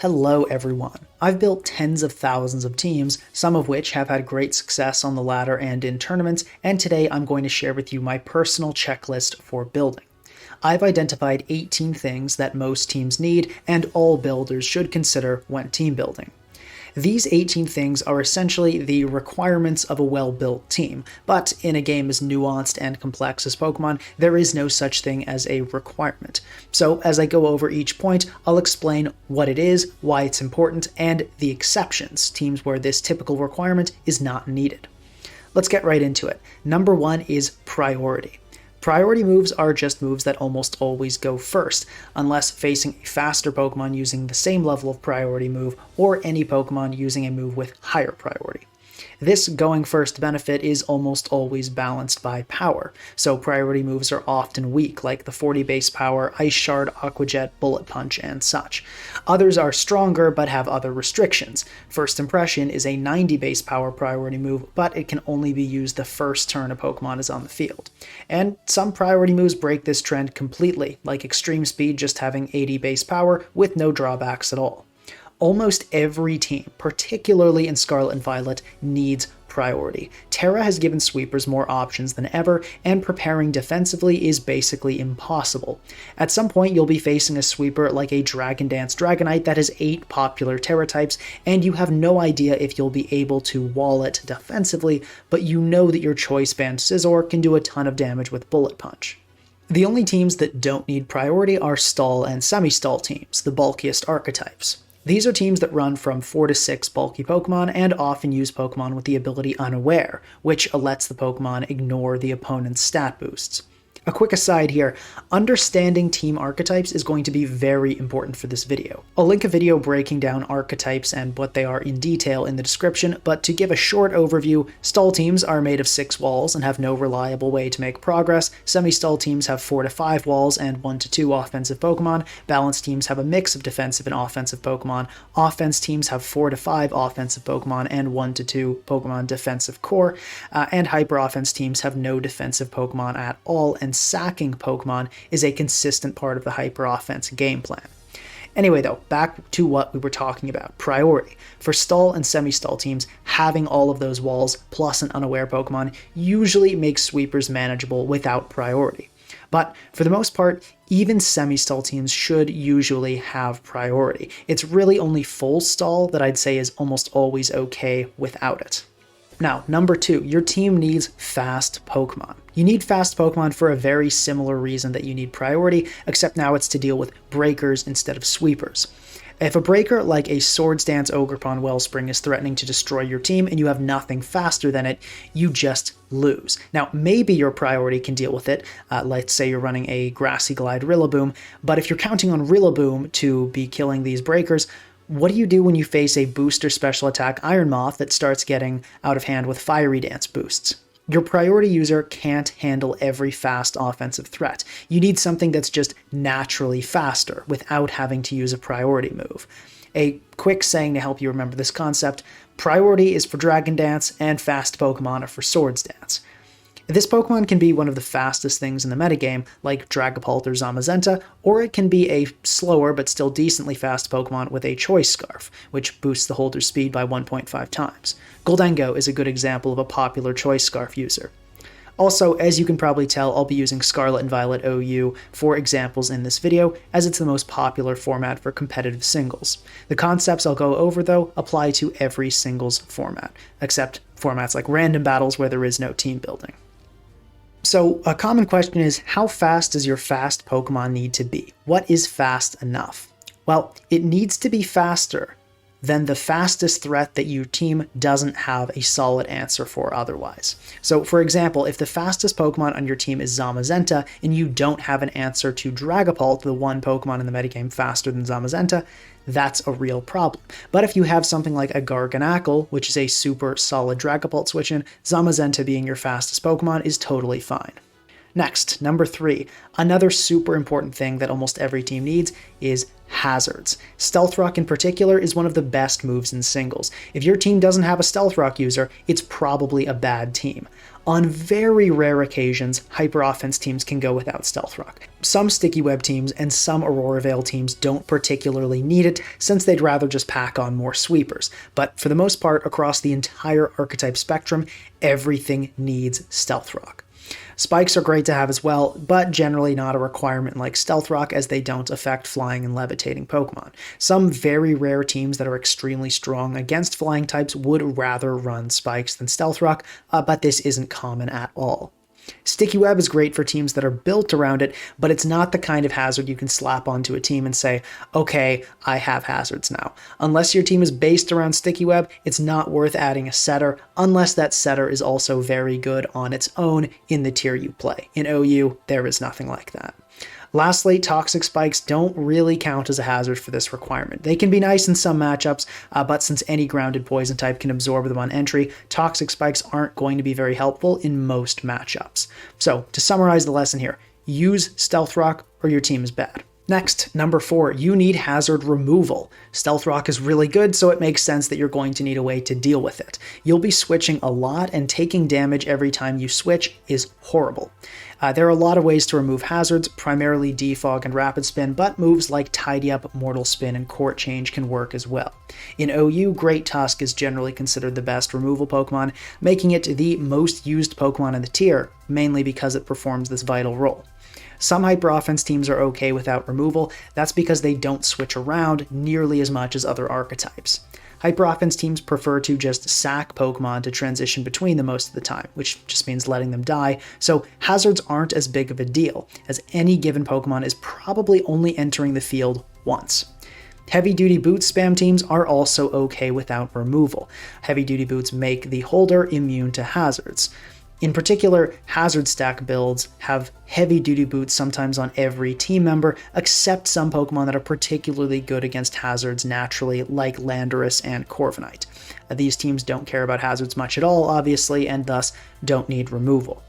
Hello everyone. I've built tens of thousands of teams, some of which have had great success on the ladder and in tournaments, and today I'm going to share with you my personal checklist for building. I've identified 18 things that most teams need and all builders should consider when team building. These 18 things are essentially the requirements of a well-built team, but in a game as nuanced and complex as Pokemon, there is no such thing as a requirement. So as I go over each point, I'll explain what it is, why it's important, and the exceptions, teams where this typical requirement is not needed. Let's get right into it. Number one is priority. Priority moves are just moves that almost always go first, unless facing a faster Pokemon using the same level of priority move, or any Pokemon using a move with higher priority. This going first benefit is almost always balanced by power, so priority moves are often weak, like the 40 base power, Ice Shard, Aqua Jet, Bullet Punch, and such. Others are stronger but have other restrictions. First Impression is a 90 base power priority move, but it can only be used the first turn a Pokemon is on the field. And some priority moves break this trend completely, like Extreme Speed just having 80 base power with no drawbacks at all. Almost every team, particularly in Scarlet and Violet, needs priority. Terra has given sweepers more options than ever, and preparing defensively is basically impossible. At some point, you'll be facing a sweeper like a Dragon Dance Dragonite that has 8 popular Terra types, and you have no idea if you'll be able to wall it defensively, but you know that your choice band Scizor can do a ton of damage with Bullet Punch. The only teams that don't need priority are stall and semi-stall teams, the bulkiest archetypes. These are teams that run from 4 to 6 bulky Pokemon and often use Pokemon with the ability Unaware, which lets the Pokemon ignore the opponent's stat boosts. A quick aside here, understanding team archetypes is going to be very important for this video. I'll link a video breaking down archetypes and what they are in detail in the description, but to give a short overview, stall teams are made of 6 walls and have no reliable way to make progress, semi-stall teams have 4 to 5 walls and 1 to 2 offensive Pokemon, balanced teams have a mix of defensive and offensive Pokemon, offense teams have 4 to 5 offensive Pokemon and 1 to 2 Pokemon defensive core, and hyper offense teams have no defensive Pokemon at all, and sacking Pokemon is a consistent part of the hyper offense game plan. Anyway though, back to what we were talking about, priority. For stall and semi-stall teams, having all of those walls plus an Unaware Pokemon usually makes sweepers manageable without priority. But for the most part, even semi-stall teams should usually have priority. It's really only full stall that I'd say is almost always okay without it. Now, number 2, your team needs fast Pokemon. You need fast Pokemon for a very similar reason that you need priority, except now it's to deal with breakers instead of sweepers. If a breaker like a Swords Dance Ogerpon Wellspring is threatening to destroy your team and you have nothing faster than it, you just lose. Now, maybe your priority can deal with it, let's say you're running a Grassy Glide Rillaboom, but if you're counting on Rillaboom to be killing these breakers, what do you do when you face a booster special attack Iron Moth that starts getting out of hand with Fiery Dance boosts? Your priority user can't handle every fast offensive threat. You need something that's just naturally faster without having to use a priority move. A quick saying to help you remember this concept: priority is for Dragon Dance and fast Pokemon are for Swords Dance. This Pokemon can be one of the fastest things in the metagame, like Dragapult or Zamazenta, or it can be a slower but still decently fast Pokemon with a Choice Scarf, which boosts the holder's speed by 1.5 times. Gholdengo is a good example of a popular Choice Scarf user. Also, as you can probably tell, I'll be using Scarlet and Violet OU for examples in this video, as it's the most popular format for competitive singles. The concepts I'll go over, though, apply to every singles format, except formats like random battles where there is no team building. So a common question is, how fast does your fast Pokemon need to be? What is fast enough? Well, it needs to be faster than the fastest threat that your team doesn't have a solid answer for otherwise. So for example, if the fastest Pokemon on your team is Zamazenta and you don't have an answer to Dragapult, the one Pokemon in the metagame faster than Zamazenta, that's a real problem. But if you have something like a Garganacl, which is a super solid Dragapult switch-in, Zamazenta being your fastest Pokemon is totally fine. Next, number 3, another super important thing that almost every team needs is hazards. Stealth Rock in particular is one of the best moves in singles. If your team doesn't have a Stealth Rock user, it's probably a bad team. On very rare occasions, hyper offense teams can go without Stealth Rock. Some Sticky Web teams and some Aurora Veil teams don't particularly need it, since they'd rather just pack on more sweepers. But for the most part, across the entire archetype spectrum, everything needs Stealth Rock. Spikes are great to have as well, but generally not a requirement like Stealth Rock, as they don't affect flying and levitating Pokemon. Some very rare teams that are extremely strong against flying types would rather run Spikes than Stealth Rock, but this isn't common at all. Sticky Web is great for teams that are built around it, but it's not the kind of hazard you can slap onto a team and say, okay, I have hazards now. Unless your team is based around Sticky Web, it's not worth adding a setter, unless that setter is also very good on its own in the tier you play. In OU, there is nothing like that. Lastly, Toxic Spikes don't really count as a hazard for this requirement. They can be nice in some matchups, but since any grounded poison type can absorb them on entry, Toxic Spikes aren't going to be very helpful in most matchups. So, to summarize the lesson here, use Stealth Rock or your team is bad. Next, number 4, you need hazard removal. Stealth Rock is really good, so it makes sense that you're going to need a way to deal with it. You'll be switching a lot, and taking damage every time you switch is horrible. There are a lot of ways to remove hazards, primarily Defog and Rapid Spin, but moves like Tidy Up, Mortal Spin, and Court Change can work as well. In OU, Great Tusk is generally considered the best removal Pokemon, making it the most used Pokemon in the tier, mainly because it performs this vital role. Some hyper offense teams are okay without removal. That's because they don't switch around nearly as much as other archetypes. Hyper offense teams prefer to just sack Pokemon to transition between them most of the time, which just means letting them die, so hazards aren't as big of a deal, as any given Pokemon is probably only entering the field once. Heavy-duty boots spam teams are also okay without removal. Heavy-duty boots make the holder immune to hazards. In particular, hazard stack builds have heavy-duty boots sometimes on every team member, except some Pokemon that are particularly good against hazards naturally, like Landorus and Corviknight. These teams don't care about hazards much at all, obviously, and thus don't need removal.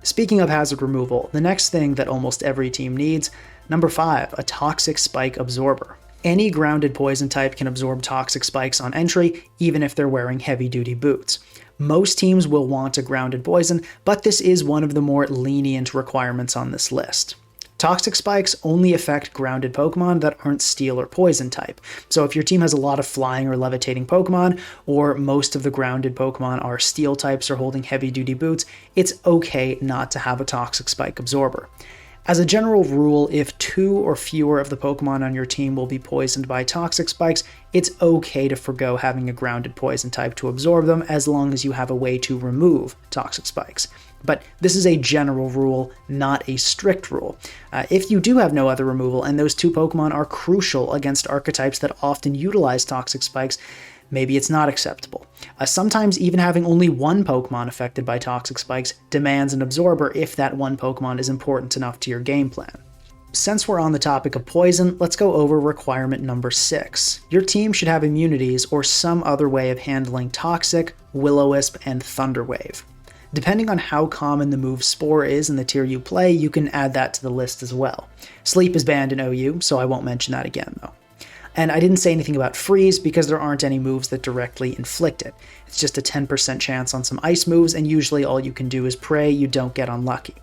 Speaking of hazard removal, the next thing that almost every team needs, number 5, a Toxic Spike Absorber. Any grounded poison type can absorb Toxic Spikes on entry, even if they're wearing heavy-duty boots. Most teams will want a grounded poison, but this is one of the more lenient requirements on this list. Toxic Spikes only affect grounded Pokemon that aren't Steel or Poison type, so if your team has a lot of flying or levitating Pokemon, or most of the grounded Pokemon are Steel types or holding heavy-duty boots, it's okay not to have a Toxic Spike Absorber. As a general rule, if 2 or fewer of the Pokemon on your team will be poisoned by Toxic Spikes, it's okay to forgo having a grounded poison type to absorb them as long as you have a way to remove Toxic Spikes. But this is a general rule, not a strict rule. If you do have no other removal and those 2 Pokemon are crucial against archetypes that often utilize Toxic Spikes, maybe it's not acceptable. Sometimes even having only one Pokemon affected by Toxic Spikes demands an absorber if that one Pokemon is important enough to your game plan. Since we're on the topic of poison, let's go over requirement number 6. Your team should have immunities or some other way of handling Toxic, Will-O-Wisp, and Thunder Wave. Depending on how common the move Spore is in the tier you play, you can add that to the list as well. Sleep is banned in OU, so I won't mention that again though. And I didn't say anything about Freeze because there aren't any moves that directly inflict it. It's just a 10% chance on some ice moves, and usually all you can do is pray you don't get unlucky.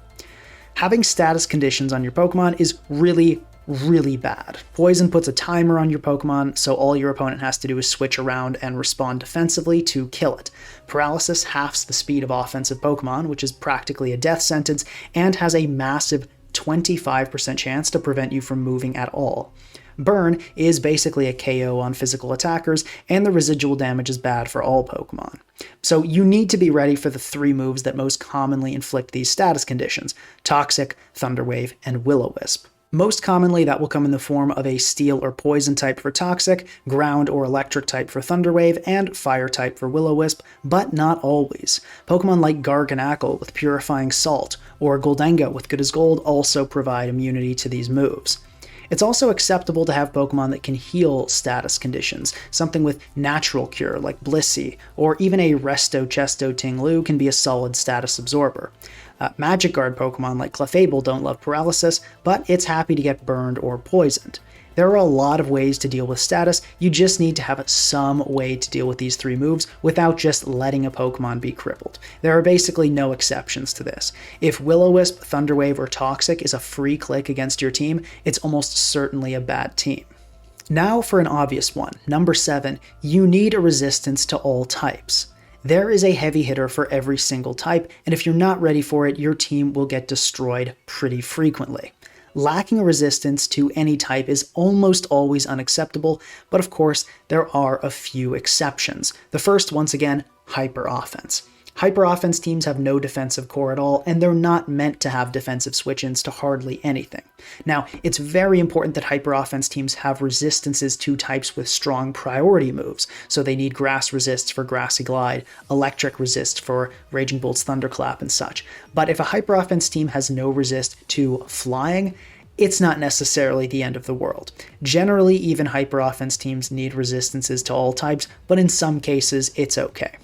Having status conditions on your Pokemon is really bad. Poison puts a timer on your Pokemon, so all your opponent has to do is switch around and respond defensively to kill it. Paralysis halves the speed of offensive Pokemon, which is practically a death sentence, and has a massive 25% chance to prevent you from moving at all. Burn is basically a KO on physical attackers, and the residual damage is bad for all Pokemon. So you need to be ready for the 3 moves that most commonly inflict these status conditions: Toxic, Thunder Wave, and Will-O-Wisp. Most commonly, that will come in the form of a Steel or Poison type for Toxic, Ground or Electric type for Thunder Wave, and Fire type for Will-O-Wisp, but not always. Pokemon like Garganacl with Purifying Salt, or Goldenga with Good as Gold also provide immunity to these moves. It's also acceptable to have Pokemon that can heal status conditions. Something with Natural Cure like Blissey, or even a Resto Chesto Ting-Lu can be a solid status absorber. Magic Guard Pokemon like Clefable don't love paralysis, but it's happy to get burned or poisoned. There are a lot of ways to deal with status, you just need to have some way to deal with these 3 moves without just letting a Pokemon be crippled. There are basically no exceptions to this. If Will-O-Wisp, Thunderwave, or Toxic is a free click against your team, it's almost certainly a bad team. Now for an obvious one, number 7, you need a resistance to all types. There is a heavy hitter for every single type, and if you're not ready for it, your team will get destroyed pretty frequently. Lacking a resistance to any type is almost always unacceptable, but of course, there are a few exceptions. The first, once again, hyper offense. Hyper offense teams have no defensive core at all, and they're not meant to have defensive switch-ins to hardly anything. Now, it's very important that hyper offense teams have resistances to types with strong priority moves, so they need grass resists for Grassy Glide, electric resist for Raging Bolt's Thunderclap and such. But if a hyper offense team has no resist to flying, it's not necessarily the end of the world. Generally, even hyper offense teams need resistances to all types, but in some cases, it's okay.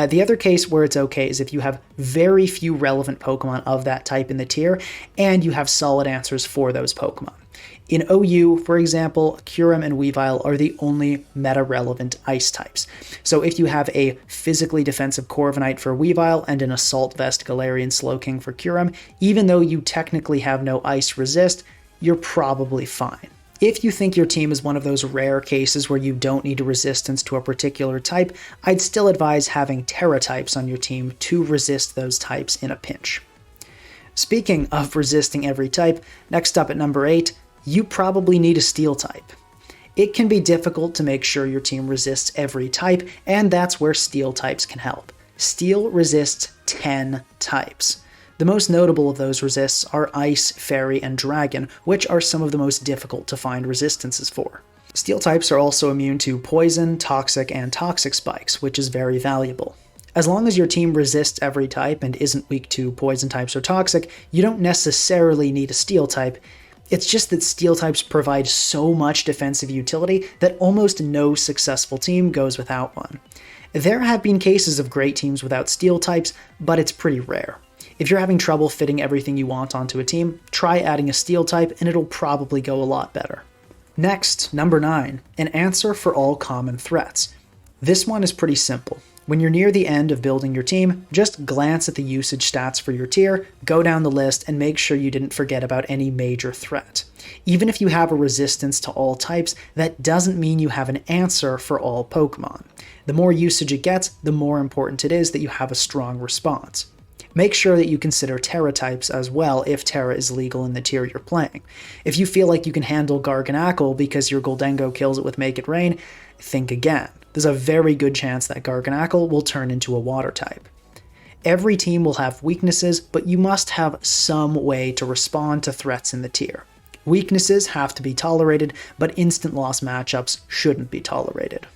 The other case where it's okay is if you have very few relevant Pokemon of that type in the tier, and you have solid answers for those Pokemon. In OU, for example, Kyurem and Weavile are the only meta-relevant ice types. So if you have a physically defensive Corviknight for Weavile and an Assault Vest Galarian Slowking for Kyurem, even though you technically have no ice resist, you're probably fine. If you think your team is one of those rare cases where you don't need a resistance to a particular type, I'd still advise having Terra types on your team to resist those types in a pinch. Speaking of resisting every type, next up at number 8, you probably need a Steel type. It can be difficult to make sure your team resists every type, and that's where Steel types can help. Steel resists 10 types. The most notable of those resists are Ice, Fairy, and Dragon, which are some of the most difficult to find resistances for. Steel types are also immune to Poison, Toxic, and Toxic Spikes, which is very valuable. As long as your team resists every type and isn't weak to Poison types or Toxic, you don't necessarily need a Steel type. It's just that Steel types provide so much defensive utility that almost no successful team goes without one. There have been cases of great teams without Steel types, but it's pretty rare. If you're having trouble fitting everything you want onto a team, try adding a Steel type and it'll probably go a lot better. Next, number 9, an answer for all common threats. This one is pretty simple. When you're near the end of building your team, just glance at the usage stats for your tier, go down the list, and make sure you didn't forget about any major threat. Even if you have a resistance to all types, that doesn't mean you have an answer for all Pokemon. The more usage it gets, the more important it is that you have a strong response. Make sure that you consider Terra types as well if Terra is legal in the tier you're playing. If you feel like you can handle Garganacl because your Goldengo kills it with Make It Rain, think again. There's a very good chance that Garganacl will turn into a water type. Every team will have weaknesses, but you must have some way to respond to threats in the tier. Weaknesses have to be tolerated, but instant loss matchups shouldn't be tolerated.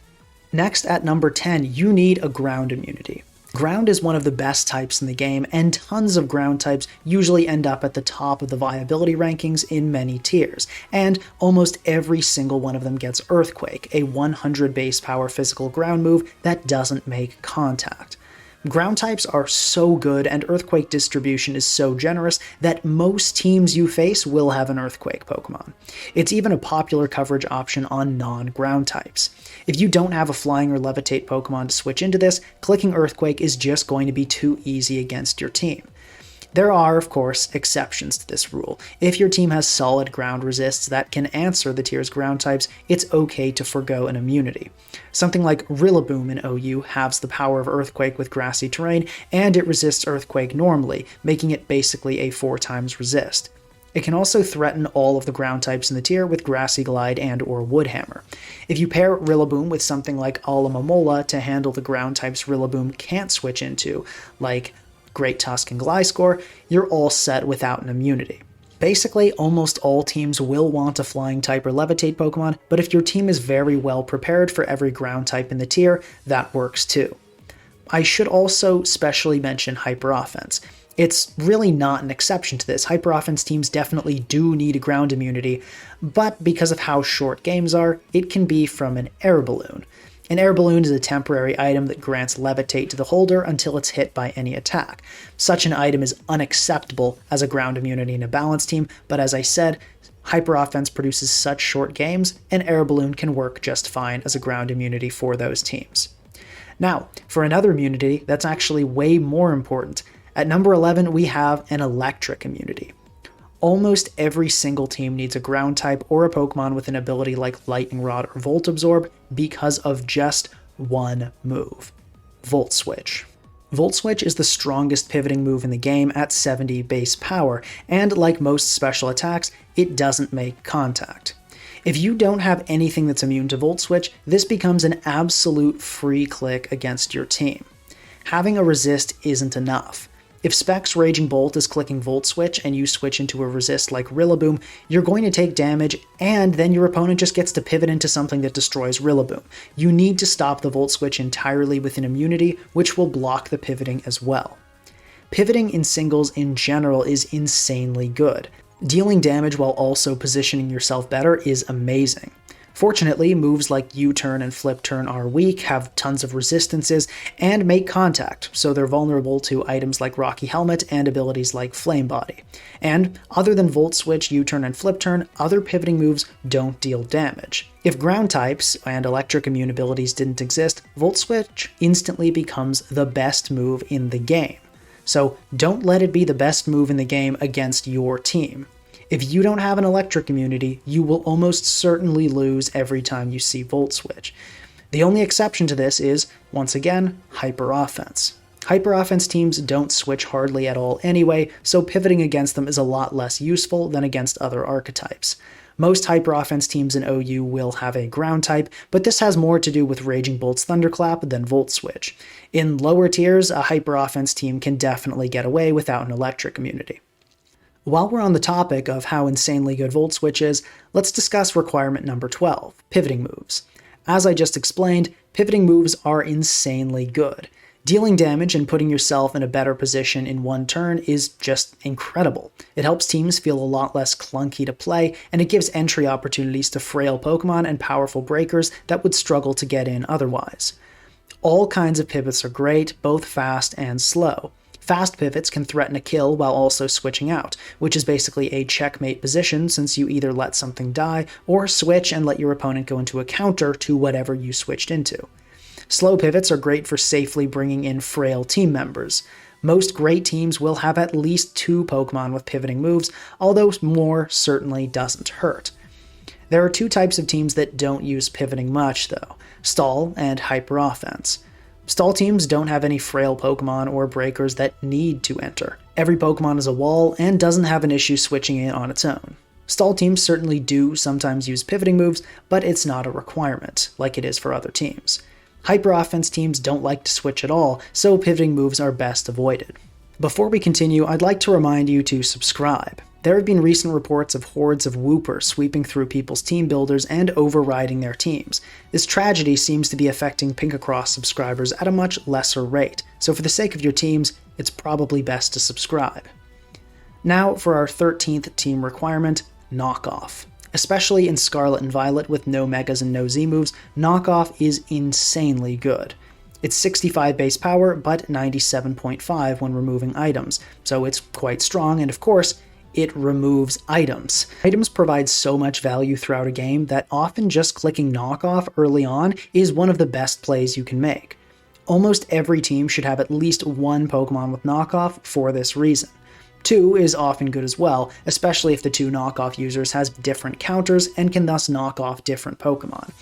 Next, at number 10, you need a ground immunity. Ground is one of the best types in the game, and tons of ground types usually end up at the top of the viability rankings in many tiers, and almost every single one of them gets Earthquake, a 100 base power physical ground move that doesn't make contact. Ground types are so good and Earthquake distribution is so generous that most teams you face will have an Earthquake Pokemon. It's even a popular coverage option on non-ground types. If you don't have a Flying or Levitate Pokemon to switch into this, clicking Earthquake is just going to be too easy against your team. There are, of course, exceptions to this rule. If your team has solid ground resists that can answer the tier's ground types, it's okay to forgo an immunity. Something like Rillaboom in OU halves the power of Earthquake with grassy terrain, and it resists Earthquake normally, making it basically a 4 times resist. It can also threaten all of the ground types in the tier with Grassy Glide and or Woodhammer. If you pair Rillaboom with something like Alomomola to handle the ground types Rillaboom can't switch into, like Great Tusk and Gliscor, you're all set without an immunity. Basically, almost all teams will want a Flying type or Levitate Pokemon, but if your team is very well prepared for every ground type in the tier, that works too. I should also specially mention Hyper Offense. It's really not an exception to this. Hyper Offense teams definitely do need a ground immunity, but because of how short games are, it can be from an Air Balloon. An Air Balloon is a temporary item that grants Levitate to the holder until it's hit by any attack. Such an item is unacceptable as a ground immunity in a balanced team, but as I said, Hyper Offense produces such short games, and Air Balloon can work just fine as a ground immunity for those teams. Now, for another immunity that's actually way more important, at number 11 we have an electric immunity. Almost every single team needs a ground type or a Pokemon with an ability like Lightning Rod or Volt Absorb because of just one move: Volt Switch. Volt Switch is the strongest pivoting move in the game at 70 base power, and like most special attacks, it doesn't make contact. If you don't have anything that's immune to Volt Switch, this becomes an absolute free click against your team. Having a resist isn't enough. If Specs Raging Bolt is clicking Volt Switch and you switch into a resist like Rillaboom, you're going to take damage, and then your opponent just gets to pivot into something that destroys Rillaboom. You need to stop the Volt Switch entirely with an immunity, which will block the pivoting as well. Pivoting in singles in general is insanely good. Dealing damage while also positioning yourself better is amazing. Fortunately, moves like U-turn and flip turn are weak, have tons of resistances, and make contact, so they're vulnerable to items like Rocky Helmet and abilities like Flame Body. And other than Volt Switch, U-turn, and flip turn, other pivoting moves don't deal damage. If ground types and electric immune abilities didn't exist, Volt Switch instantly becomes the best move in the game. So don't let it be the best move in the game against your team. If you don't have an electric immunity, you will almost certainly lose every time you see Volt Switch. The only exception to this is, once again, Hyper Offense. Hyper Offense teams don't switch hardly at all anyway, so pivoting against them is a lot less useful than against other archetypes. Most Hyper Offense teams in OU will have a ground type, but this has more to do with Raging Bolt's Thunderclap than Volt Switch. In lower tiers, a Hyper Offense team can definitely get away without an electric immunity. While we're on the topic of how insanely good Volt Switch is, let's discuss requirement number 12, pivoting moves. As I just explained, pivoting moves are insanely good. Dealing damage and putting yourself in a better position in one turn is just incredible. It helps teams feel a lot less clunky to play, and it gives entry opportunities to frail Pokemon and powerful breakers that would struggle to get in otherwise. All kinds of pivots are great, both fast and slow. Fast pivots can threaten a kill while also switching out, which is basically a checkmate position since you either let something die or switch and let your opponent go into a counter to whatever you switched into. Slow pivots are great for safely bringing in frail team members. Most great teams will have at least 2 Pokemon with pivoting moves, although more certainly doesn't hurt. There are 2 types of teams that don't use pivoting much though: Stall and Hyper Offense. Stall teams don't have any frail Pokemon or breakers that need to enter. Every Pokemon is a wall and doesn't have an issue switching in on its own. Stall teams certainly do sometimes use pivoting moves, but it's not a requirement, like it is for other teams. Hyper Offense teams don't like to switch at all, so pivoting moves are best avoided. Before we continue, I'd like to remind you to subscribe. There have been recent reports of hordes of Whoopers sweeping through people's team builders and overriding their teams. This tragedy seems to be affecting Pinkacross subscribers at a much lesser rate, so for the sake of your teams, it's probably best to subscribe. Now for our 13th team requirement, Knockoff. Especially in Scarlet and Violet with no Megas and no Z moves, Knockoff is insanely good. It's 65 base power, but 97.5 when removing items, so it's quite strong, and of course, it removes items. Items provide so much value throughout a game that often just clicking Knockoff early on is one of the best plays you can make. Almost every team should have at least 1 Pokemon with Knockoff for this reason. 2 is often good as well, especially if the 2 Knockoff users has different counters and can thus knock off different Pokemon.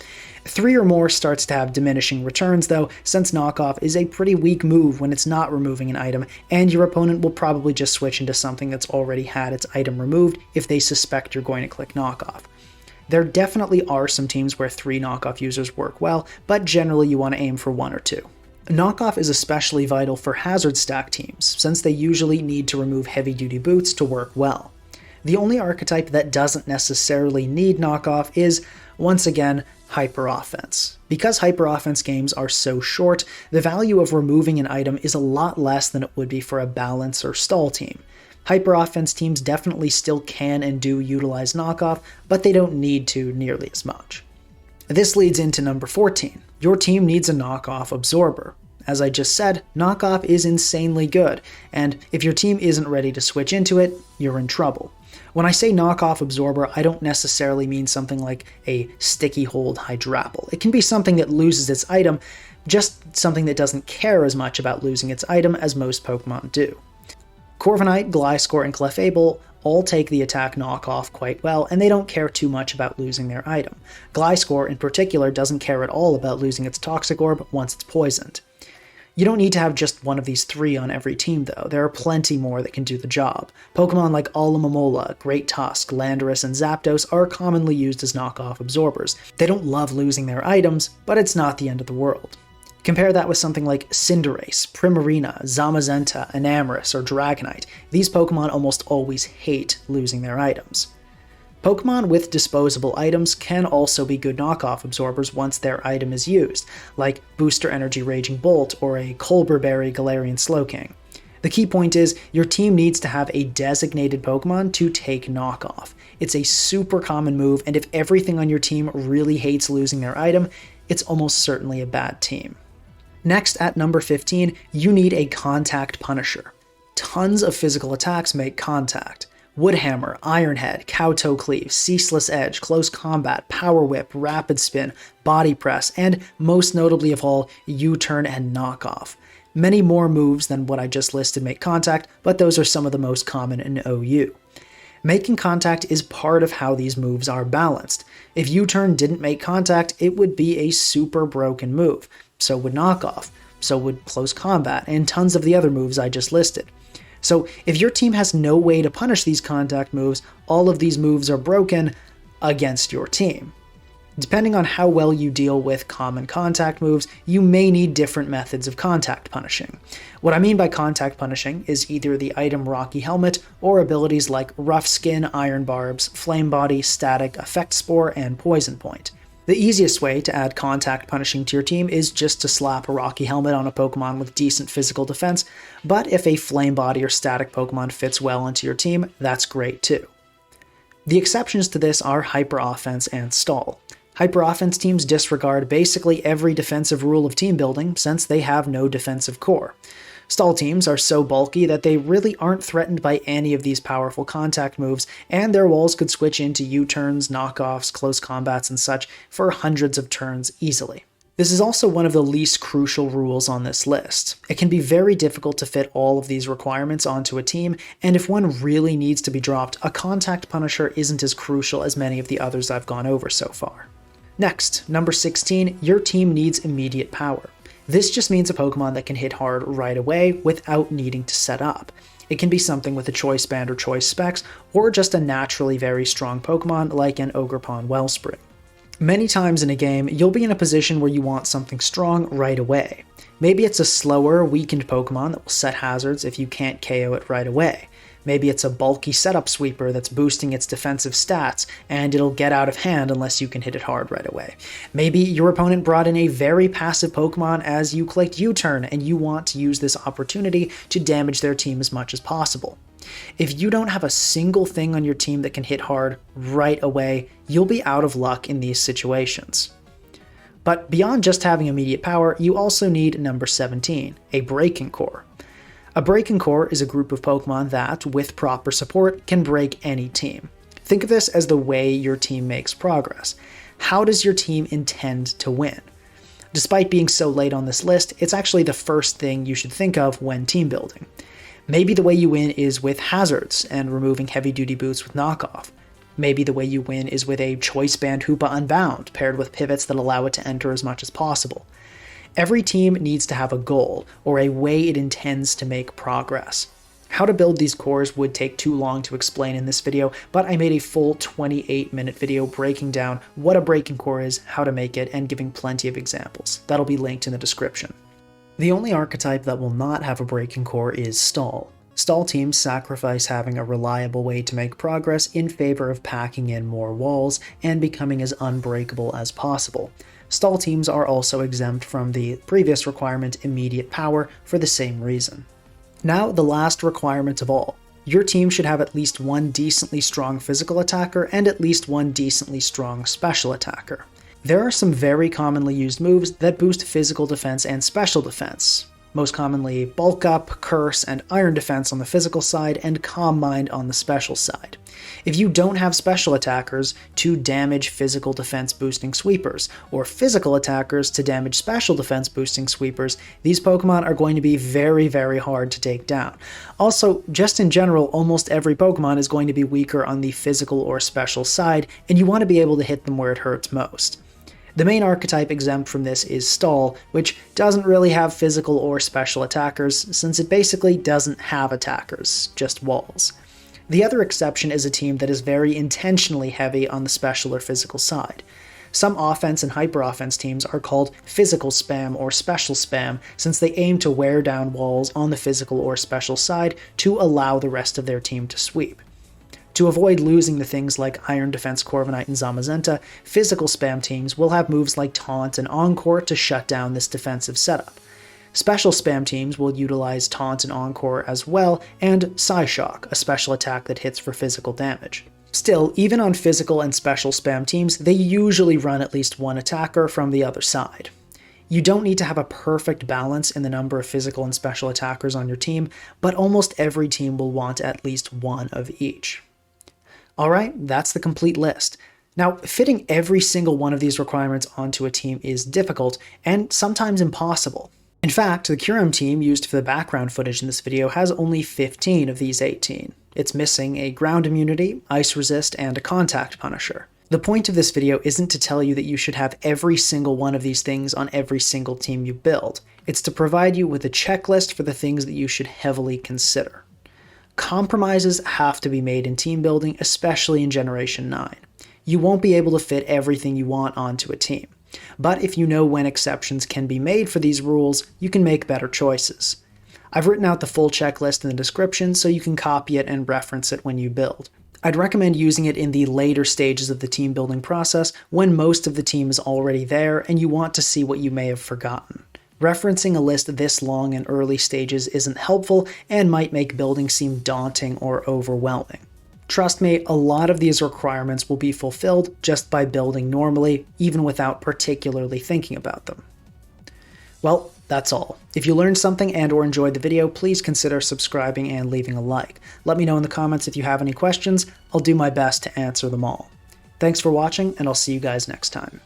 3 or more starts to have diminishing returns though, since Knockoff is a pretty weak move when it's not removing an item, and your opponent will probably just switch into something that's already had its item removed if they suspect you're going to click Knockoff. There definitely are some teams where 3 Knockoff users work well, but generally you want to aim for 1 or 2. Knockoff is especially vital for hazard stack teams, since they usually need to remove heavy-duty boots to work well. The only archetype that doesn't necessarily need Knockoff is, once again, Hyper Offense. Because Hyper Offense games are so short, the value of removing an item is a lot less than it would be for a Balance or Stall team. Hyper Offense teams definitely still can and do utilize Knockoff, but they don't need to nearly as much. This leads into number 14. Your team needs a Knockoff Absorber. As I just said, Knockoff is insanely good, and if your team isn't ready to switch into it, you're in trouble. When I say knockoff absorber, I don't necessarily mean something like a sticky hold Hydrapple. It can be something that loses its item, just something that doesn't care as much about losing its item as most Pokemon do. Corviknight, Gliscor, and Clefable all take the attack knockoff quite well, and they don't care too much about losing their item. Gliscor, in particular, doesn't care at all about losing its Toxic Orb once it's poisoned. You don't need to have just one of these three on every team, though. There are plenty more that can do the job. Pokemon like Alomomola, Great Tusk, Landorus, and Zapdos are commonly used as knockoff absorbers. They don't love losing their items, but it's not the end of the world. Compare that with something like Cinderace, Primarina, Zamazenta, Enamorus, or Dragonite. These Pokemon almost always hate losing their items. Pokemon with disposable items can also be good knockoff absorbers once their item is used, like Booster Energy Raging Bolt or a Colbur Berry Galarian Slowking. The key point is, your team needs to have a designated Pokemon to take knockoff. It's a super common move, and if everything on your team really hates losing their item, it's almost certainly a bad team. Next, at number 15, you need a Contact Punisher. Tons of physical attacks make contact. Woodhammer, Iron Head, Kowtow Cleave, Ceaseless Edge, Close Combat, Power Whip, Rapid Spin, Body Press, and most notably of all, U-Turn and Knockoff. Many more moves than what I just listed make contact, but those are some of the most common in OU. Making contact is part of how these moves are balanced. If U-Turn didn't make contact, it would be a super broken move. So would Knockoff, so would Close Combat, and tons of the other moves I just listed. So if your team has no way to punish these contact moves, all of these moves are broken against your team. Depending on how well you deal with common contact moves, you may need different methods of contact punishing. What I mean by contact punishing is either the item Rocky Helmet or abilities like Rough Skin, Iron Barbs, Flame Body, Static, Effect Spore, and Poison Point. The easiest way to add contact punishing to your team is just to slap a Rocky Helmet on a Pokemon with decent physical defense, but if a Flame Body or Static Pokemon fits well into your team, that's great too. The exceptions to this are Hyper Offense and Stall. Hyper Offense teams disregard basically every defensive rule of team building since they have no defensive core. Stall teams are so bulky that they really aren't threatened by any of these powerful contact moves, and their walls could switch into U-turns, knockoffs, close combats, and such for hundreds of turns easily. This is also one of the least crucial rules on this list. It can be very difficult to fit all of these requirements onto a team, and if one really needs to be dropped, a contact punisher isn't as crucial as many of the others I've gone over so far. Next, number 16, your team needs immediate power. This just means a Pokemon that can hit hard right away without needing to set up. It can be something with a Choice Band or Choice Specs, or just a naturally very strong Pokemon like an Ogerpon Wellspring. Many times in a game, you'll be in a position where you want something strong right away. Maybe it's a slower, weakened Pokemon that will set hazards if you can't KO it right away. Maybe it's a bulky setup sweeper that's boosting its defensive stats, and it'll get out of hand unless you can hit it hard right away. Maybe your opponent brought in a very passive Pokemon as you clicked U-turn, and you want to use this opportunity to damage their team as much as possible. If you don't have a single thing on your team that can hit hard right away, you'll be out of luck in these situations. But beyond just having immediate power, you also need number 17, a Breaking Core. A Breaking Core is a group of Pokemon that, with proper support, can break any team. Think of this as the way your team makes progress. How does your team intend to win? Despite being so late on this list, it's actually the first thing you should think of when team building. Maybe the way you win is with hazards and removing heavy-duty boots with knockoff. Maybe the way you win is with a Choice Band Hoopa Unbound, paired with pivots that allow it to enter as much as possible. Every team needs to have a goal, or a way it intends to make progress. How to build these cores would take too long to explain in this video, but I made a full 28-minute video breaking down what a Breaking Core is, how to make it, and giving plenty of examples. That'll be linked in the description. The only archetype that will not have a Breaking Core is Stall. Stall teams sacrifice having a reliable way to make progress in favor of packing in more walls and becoming as unbreakable as possible. Stall teams are also exempt from the previous requirement, immediate power, for the same reason. Now, the last requirement of all. Your team should have at least one decently strong physical attacker and at least one decently strong special attacker. There are some very commonly used moves that boost physical defense and special defense. most commonly Bulk Up, Curse, and Iron Defense on the physical side, and Calm Mind on the special side. If you don't have special attackers to damage physical defense boosting sweepers, or physical attackers to damage special defense boosting sweepers, these Pokemon are going to be very, very hard to take down. Also, just in general, almost every Pokemon is going to be weaker on the physical or special side, and you want to be able to hit them where it hurts most. The main archetype exempt from this is Stall, which doesn't really have physical or special attackers, since it basically doesn't have attackers, just walls. The other exception is a team that is very intentionally heavy on the special or physical side. Some offense and hyper-offense teams are called physical spam or special spam, since they aim to wear down walls on the physical or special side to allow the rest of their team to sweep. To avoid losing to things like Iron Defense Corviknight and Zamazenta, physical spam teams will have moves like Taunt and Encore to shut down this defensive setup. Special spam teams will utilize Taunt and Encore as well, and Psyshock, a special attack that hits for physical damage. Still, even on physical and special spam teams, they usually run at least one attacker from the other side. You don't need to have a perfect balance in the number of physical and special attackers on your team, but almost every team will want at least one of each. Alright, that's the complete list. Now, fitting every single one of these requirements onto a team is difficult, and sometimes impossible. In fact, the Kyurem team used for the background footage in this video has only 15 of these 18. It's missing a ground immunity, ice resist, and a contact punisher. The point of this video isn't to tell you that you should have every single one of these things on every single team you build. It's to provide you with a checklist for the things that you should heavily consider. Compromises have to be made in team building, especially in Generation 9. You won't be able to fit everything you want onto a team. But if you know when exceptions can be made for these rules, you can make better choices. I've written out the full checklist in the description so you can copy it and reference it when you build. I'd recommend using it in the later stages of the team building process when most of the team is already there and you want to see what you may have forgotten. Referencing a list this long in early stages isn't helpful and might make building seem daunting or overwhelming. Trust me, a lot of these requirements will be fulfilled just by building normally, even without particularly thinking about them. Well, that's all. If you learned something and or enjoyed the video, please consider subscribing and leaving a like. Let me know in the comments if you have any questions. I'll do my best to answer them all. Thanks for watching, and I'll see you guys next time.